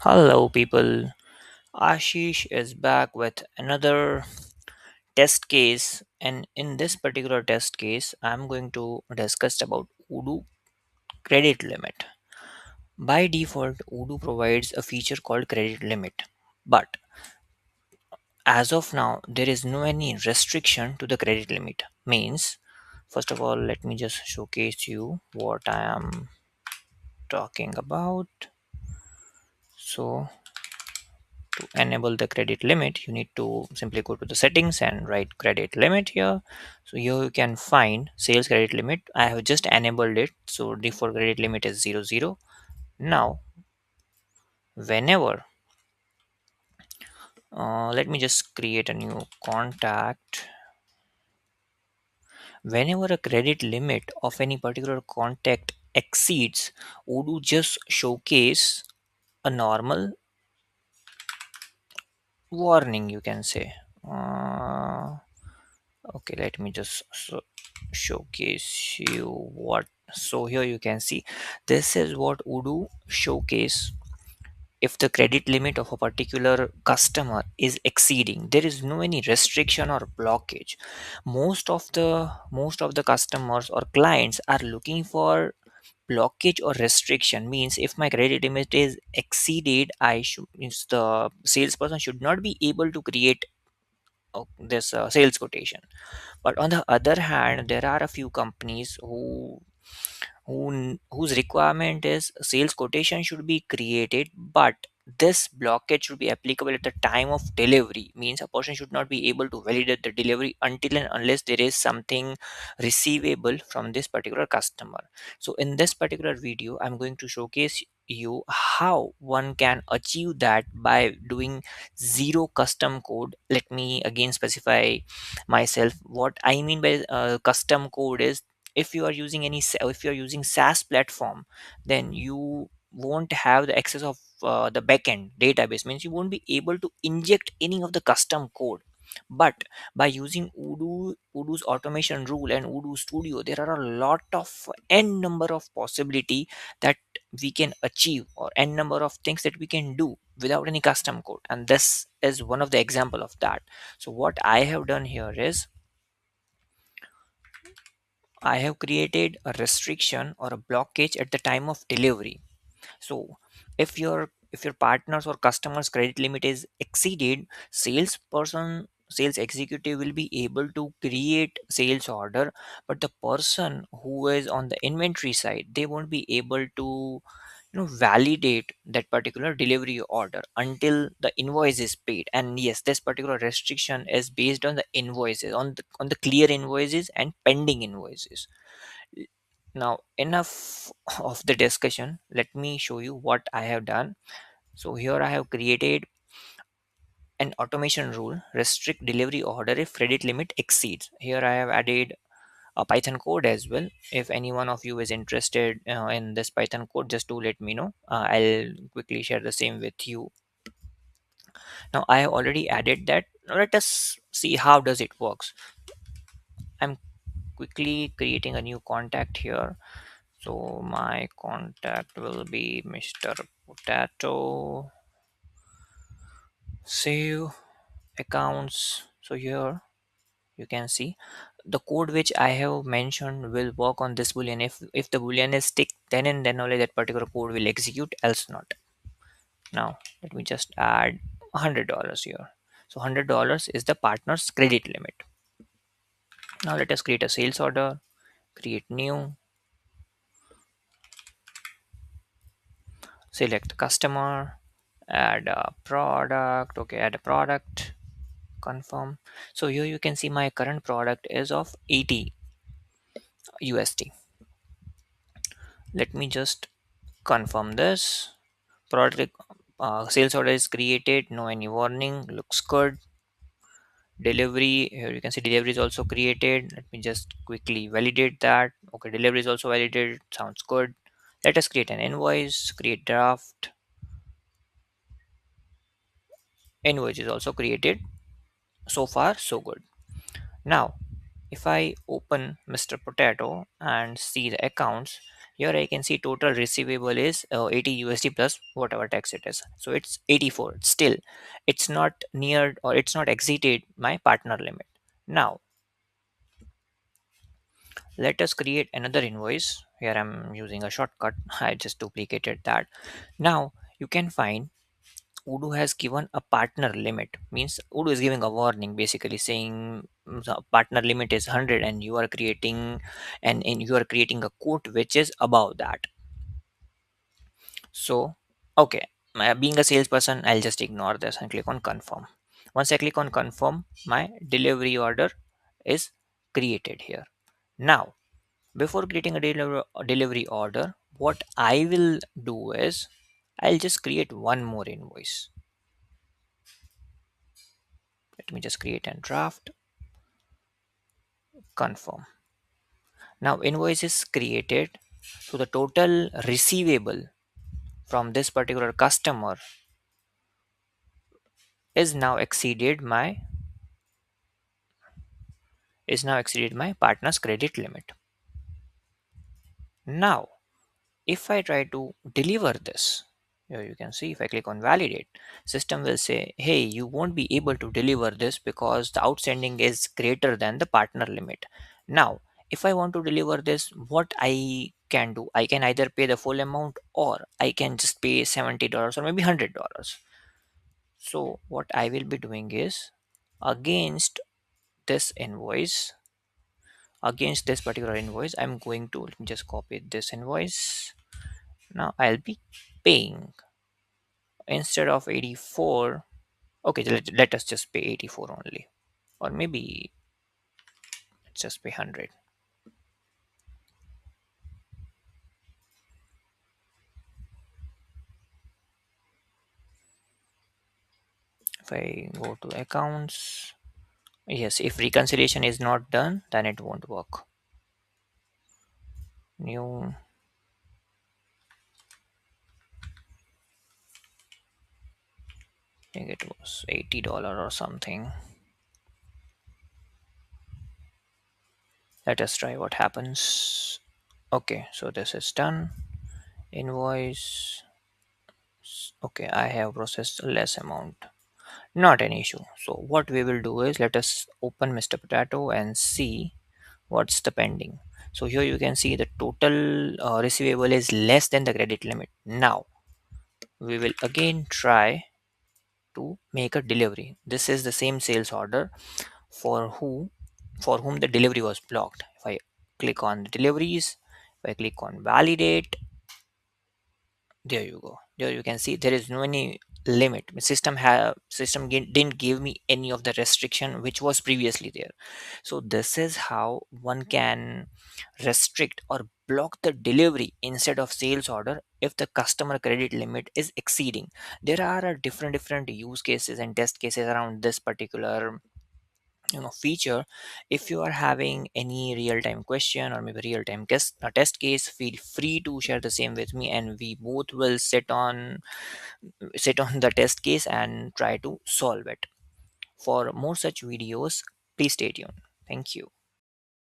Hello, people. Ashish is back with another test case, and in this particular test case, I'm going to discuss about Odoo credit limit. By default, Odoo provides a feature called credit limit, but as of now, there is no any restriction to the credit limit. Means, first of all, let me just showcase you what I am talking about. So to enable the credit limit, you need to simply go to the settings and write credit limit here. So here you can find sales credit limit. I have just enabled it, so default credit limit is 00. Now whenever let me just create a new contact. Whenever a credit limit of any particular contact exceeds, Odoo just showcase a normal warning, you can say. Okay, let me just showcase you what. So here you can see this is what Odoo showcase. If the credit limit of a particular customer is exceeding, there is no any restriction or blockage. Most of the customers or clients are looking for blockage or restriction. Means if my credit limit is exceeded, I should means the salesperson should not be able to create this sales quotation. But on the other hand, there are a few companies whose requirement is sales quotation should be created, but this blockage should be applicable at the time of delivery. Means a person should not be able to validate the delivery until and unless there is something receivable from this particular customer. So in this particular video, I'm going to showcase you how one can achieve that by doing zero custom code. Let me again specify myself. What I mean by custom code is, if you are using if you are using SaaS platform, then you won't have the access of the backend database. Means you won't be able to inject any of the custom code. But by using Odoo's automation rule and Odoo Studio, there are a lot of n number of possibility that we can achieve, or n number of things that we can do without any custom code, and this is one of the example of that. So what I have done here is, I have created a restriction or a blockage at the time of delivery. So if your partners or customers credit limit is exceeded, sales executive will be able to create sales order, but the person who is on the inventory side, they won't be able to validate that particular delivery order until the invoice is paid. And yes, this particular restriction is based on the invoices, on the clear invoices and pending invoices. Now enough of the discussion, let me show you what I have done. So here I have created an automation rule: restrict delivery order if credit limit exceeds. Here I have added a Python code as well. If any one of you is interested in this Python code, just to let me know. I'll quickly share the same with you. Now I have already added that. Now let us see how does it works. I'm quickly creating a new contact here. So my contact will be Mr. Potato. Save accounts. So here you can see the code which I have mentioned will work on this boolean. If the boolean is tick, then and then only that particular code will execute, else not. Now let me just add $100 here. So $100 is the partner's credit limit. Now let us create a sales order, create new, select the customer, add a product. Okay, add a product, confirm. So here you can see my current product is of 80 USD. Let me just confirm this. Product sales order is created, no any warning, looks good. Delivery, here you can see delivery is also created. Let me just quickly validate that. Okay, delivery is also validated, sounds good. Let us create an invoice, create draft. Invoice is also created. So far so good. Now if I open Mr. Potato and see the accounts, Here I can see total receivable is 80 USD plus whatever tax it is. So it's 84. Still, it's not near or it's not exceeded my partner limit. Now, let us create another invoice. Here I'm using a shortcut. I just duplicated that. Now, you can find Odoo has given a partner limit. Means Odoo is giving a warning, basically saying the partner limit is 100 and you are creating you are creating a quote which is above that. So, okay, being a salesperson, I'll just ignore this and click on confirm. Once I click on confirm, my delivery order is created here. Now, before creating a delivery order, what I will do is I'll just create one more invoice. Let me just create and draft, confirm. Now, invoice is created. So, the total receivable from this particular customer is now exceeded my partner's credit limit. Now, if I try to deliver this, here you can see if I click on validate, system will say, hey, you won't be able to deliver this because the outstanding is greater than the partner limit. Now, if I want to deliver this, what I can do, I can either pay the full amount or I can just pay $70 or maybe $100. So what I will be doing is against this invoice, I'm going to let me just copy this invoice. Now I'll be paying instead of 84. Okay, let us just pay 84 only, or maybe let's just pay 100. If I go to accounts, yes, if reconciliation is not done, then it won't work. New, I think it was $80 or something. Let us try what happens. Okay, so this is done. Invoice. Okay, I have processed less amount. Not an issue. So what we will do is let us open Mr. Potato and see what's the pending. So here you can see the total receivable is less than the credit limit. Now we will again try to make a delivery. This is the same sales order for whom the delivery was blocked. If I click on the deliveries, if I click on validate, there you go. There you can see there is no any limit. Didn't give me any of the restriction which was previously there. So this is how one can restrict or block the delivery instead of sales order if the customer credit limit is exceeding. There are different use cases and test cases around this particular feature. If you are having any real-time question or maybe real-time test case, feel free to share the same with me and we both will sit on the test case and try to solve it. For more such videos, please stay tuned. Thank you.